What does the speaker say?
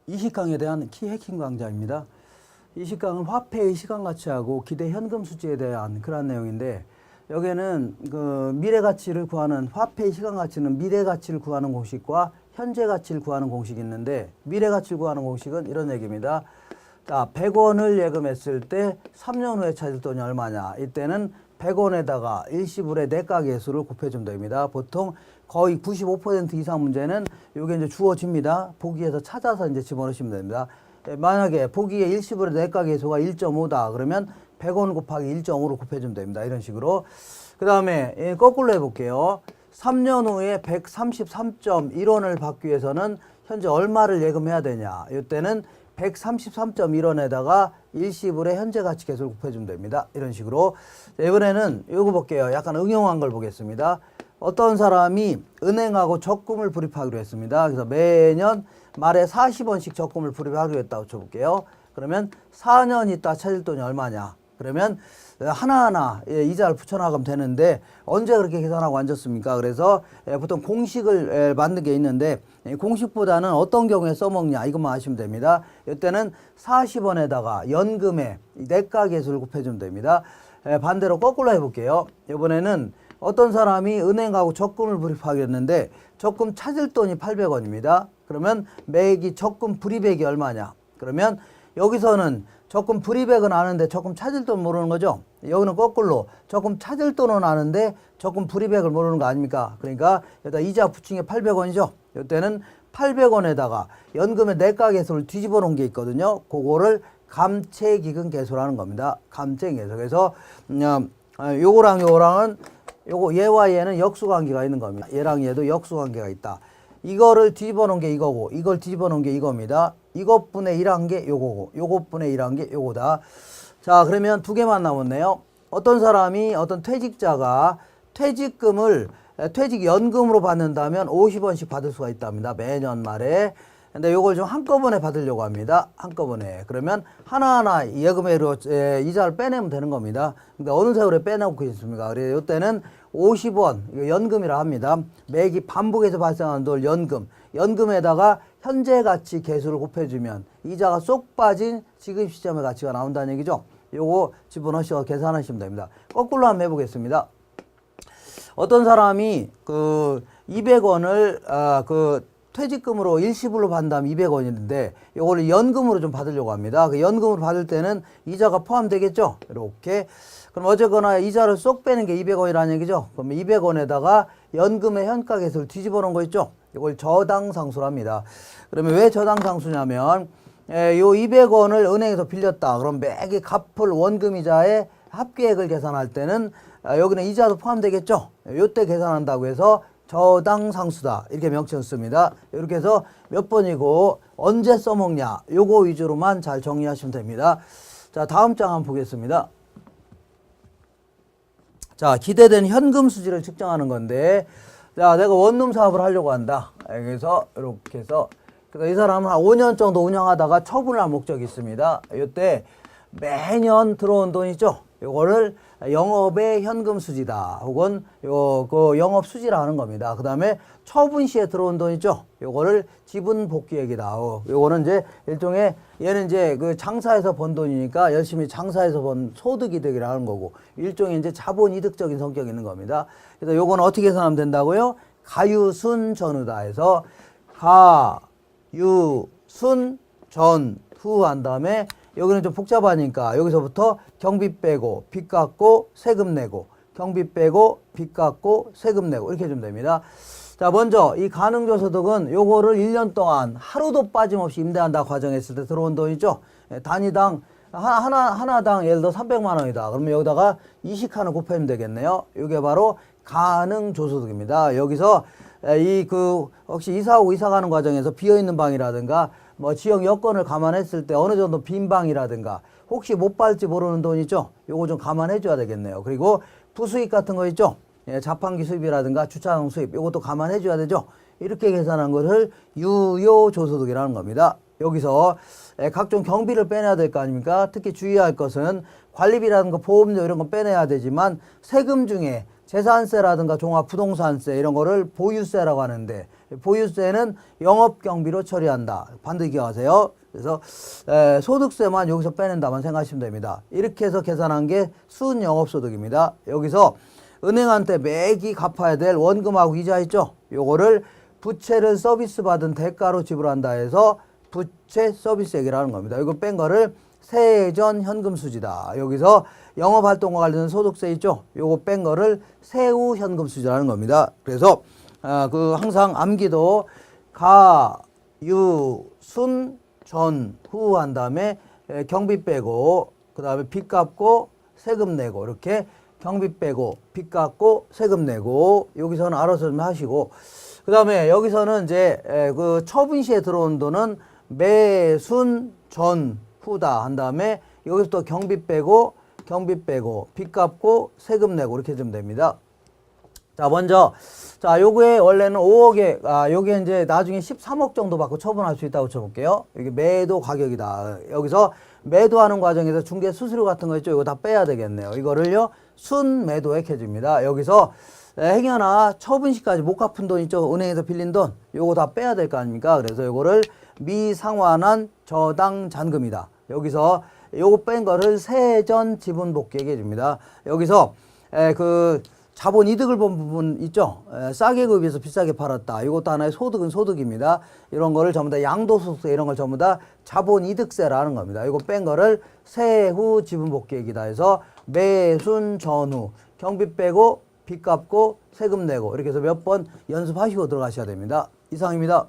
이 시강에 대한 키 해킹 강좌입니다. 이 시강은 화폐의 시간 가치하고 기대 현금 수지에 대한 그런 내용인데, 여기에는 그 미래 가치를 구하는, 화폐의 시간 가치는 미래 가치를 구하는 공식과 현재 가치를 구하는 공식이 있는데, 미래 가치를 구하는 공식은 이런 얘기입니다. 자, 100원을 예금했을 때 3년 후에 찾을 돈이 얼마냐? 이때는 100원에다가 일시불의 내가 계수를 곱해주면 됩니다. 보통 거의 95% 이상 문제는 이게 이제 주어집니다. 보기에서 찾아서 이제 집어넣으시면 됩니다. 만약에 보기에 일시불의 내가 계수가 1.5다 그러면 100원 곱하기 1.5로 곱해주면 됩니다. 이런 식으로. 그 다음에 거꾸로 해볼게요. 3년 후에 133.1원을 받기 위해서는 현재 얼마를 예금해야 되냐? 이때는 133.1원에다가 일시불의 현재 가치 계수를 곱해주면 됩니다. 이런 식으로. 자, 이번에는 이거 볼게요. 약간 응용한 걸 보겠습니다. 어떤 사람이 은행하고 적금을 불입하기로 했습니다. 그래서 매년 말에 40원씩 적금을 불입하기로 했다고 쳐볼게요. 그러면 4년 있다 찾을 돈이 얼마냐? 그러면 하나하나 이자를 붙여나가면 되는데 언제 그렇게 계산하고 앉았습니까? 그래서 보통 공식을 만든 게 있는데, 공식보다는 어떤 경우에 써먹냐 이것만 아시면 됩니다. 이때는 40원에다가 연금의 내가 계수를 곱해주면 됩니다. 반대로 거꾸로 해볼게요. 이번에는 어떤 사람이 은행하고 적금을 불입하겠는데 적금 찾을 돈이 800원입니다. 그러면 매기 적금 불입액이 얼마냐? 그러면 여기서는 적금 불입액은 아는데 적금 찾을 돈 모르는 거죠. 여기는 거꾸로 적금 찾을 돈은 아는데 적금 불입액을 모르는 거 아닙니까? 그러니까 여기다 이자 붙인 게 800원이죠. 이때는 800원에다가 연금의 내가 계수를 뒤집어 놓은 게 있거든요. 그거를 감채기금 계수라는 겁니다. 감채기금 계수. 그래서 요거랑 요거랑은 요거 얘와 얘는 역수관계가 있는 겁니다. 얘랑 얘도 역수관계가 있다. 이거를 뒤집어 놓은 게 이거고 이걸 뒤집어 놓은 게 이겁니다. 이것분의 1한 게 요거고 요것분의 1한 게 요거다. 자, 그러면 두 개만 남았네요. 어떤 사람이, 어떤 퇴직자가 퇴직금을 퇴직연금으로 받는다면 50원씩 받을 수가 있답니다. 매년 말에. 근데 요걸 좀 한꺼번에 받으려고 합니다. 한꺼번에. 그러면 하나하나 예금으로 이자를 빼내면 되는 겁니다. 근데 어느 세월에 빼내고 있습니까? 그래서 이때는 50원, 이거 연금이라 합니다. 매기 반복해서 발생하는 돌 연금. 연금에다가 현재 가치 계수를 곱해주면 이자가 쏙 빠진 지급 시점의 가치가 나온다는 얘기죠. 요거 집어넣으셔서 계산하시면 됩니다. 거꾸로 한번 해보겠습니다. 어떤 사람이 그 200원을 그 퇴직금으로 일시불로 받는다면 200원인데 요거를 연금으로 좀 받으려고 합니다. 그 연금으로 받을 때는 이자가 포함되겠죠. 이렇게. 그럼 어쨌거나 이자를 쏙 빼는 게 200원이라는 얘기죠. 그럼 200원에다가 연금의 현가 계수를 뒤집어 놓은 거 있죠. 이걸 저당상수로 합니다. 그러면 왜 저당상수냐면 요 200원을 은행에서 빌렸다. 그럼 매기 갚을 원금이자의 합계액을 계산할 때는 여기는 이자도 포함되겠죠. 요때 계산한다고 해서 저당상수다. 이렇게 명칭을 씁니다. 이렇게 해서 몇 번이고 언제 써먹냐 요거 위주로만 잘 정리하시면 됩니다. 자, 다음 장 한번 보겠습니다. 자, 기대된 현금 수지를 측정하는 건데, 자, 내가 원룸 사업을 하려고 한다. 그래서 이렇게 해서 그래서 이 사람은 한 5년 정도 운영하다가 처분을 할 목적이 있습니다. 이때 매년 들어온 돈 있죠. 요거를 영업의 현금 수지다. 혹은 그 영업 수지라 하는 겁니다. 그 다음에 처분 시에 들어온 돈 있죠. 요거를 지분 복귀액이다. 요거는 이제 일종의 얘는 이제 그 장사해서 번 돈이니까 열심히 장사해서 번 소득 이득이라는 거고, 일종의 이제 자본 이득적인 성격이 있는 겁니다. 그래서 요거는 어떻게 계산하면 된다고요? 가유순 전후다 해서 가유순 전후 한 다음에 여기는 좀 복잡하니까 여기서부터 경비 빼고 빚 갚고 세금 내고, 경비 빼고 빚 갚고 세금 내고 이렇게 해주면 됩니다. 자, 먼저 이 가능조소득은 요거를 1년 동안 하루도 빠짐없이 임대한다 과정했을 때 들어온 돈이죠. 단위당 하나당 예를 들어 300만 원이다. 그러면 여기다가 20칸을 곱하면 되겠네요. 이게 바로 가능조소득입니다. 여기서 혹시 이사하고 이사 가는 과정에서 비어있는 방이라든가 뭐 지역 여건을 감안했을 때 어느 정도 빈 방이라든가 혹시 못 받을지 모르는 돈 있죠. 요거 좀 감안해 줘야 되겠네요. 그리고 부수입 같은 거 있죠. 자판기 수입이라든가 주차장 수입 요것도 감안해 줘야 되죠. 이렇게 계산한 것을 유효조소득이라는 겁니다. 여기서 각종 경비를 빼내야 될 거 아닙니까? 특히 주의할 것은 관리비라든가 보험료 이런 거 빼내야 되지만 세금 중에 재산세라든가 종합부동산세 이런 거를 보유세라고 하는데 보유세는 영업경비로 처리한다. 반드시 기억하세요. 그래서 소득세만 여기서 빼낸다만 생각하시면 됩니다. 이렇게 해서 계산한 게 순영업소득입니다. 여기서 은행한테 매기 갚아야 될 원금하고 이자 있죠. 요거를 부채를 서비스 받은 대가로 지불한다 해서 부채 서비스액이라는 겁니다. 이거 뺀 거를 세전 현금 수지다. 여기서 영업활동과 관련된 소득세 있죠. 요거 뺀 거를 세후 현금 수지라는 겁니다. 그래서 항상 암기도 가, 유, 순, 전, 후 한 다음에 경비 빼고 그 다음에 빚 갚고 세금 내고 이렇게 경비 빼고 빚 갚고 세금 내고 여기서는 알아서 좀 하시고 그 다음에 여기서는 이제 그 처분 시에 들어온 돈은 매, 순, 전, 후다 한 다음에 여기서 또 경비 빼고 빚 갚고 세금 내고 이렇게 해주면 됩니다. 자, 먼저 요게 원래는 5억에 요게 이제 나중에 13억 정도 받고 처분할 수 있다고 쳐볼게요. 이게 매도 가격이다. 여기서 매도하는 과정에서 중개 수수료 같은 거 있죠. 이거 다 빼야 되겠네요. 이거를요 순매도액 해줍니다. 여기서 행여나 처분 시까지 못 갚은 돈 있죠. 은행에서 빌린 돈 요거 다 빼야 될 거 아닙니까? 그래서 요거를 미상환한 저당 잔금이다. 여기서 요거 뺀 거를 세전 지분 복귀액 해줍니다. 여기서 그 자본 이득을 본 부분 있죠. 싸게 구입해서 비싸게 팔았다. 이것도 하나의 소득은 소득입니다. 이런 거를 전부 다 양도소득세 이런 걸 전부 다 자본 이득세라는 겁니다. 이거 뺀 거를 세후 지분 복귀액이다 해서 매순 전후 경비 빼고 빚 갚고 세금 내고 이렇게 해서 몇 번 연습하시고 들어가셔야 됩니다. 이상입니다.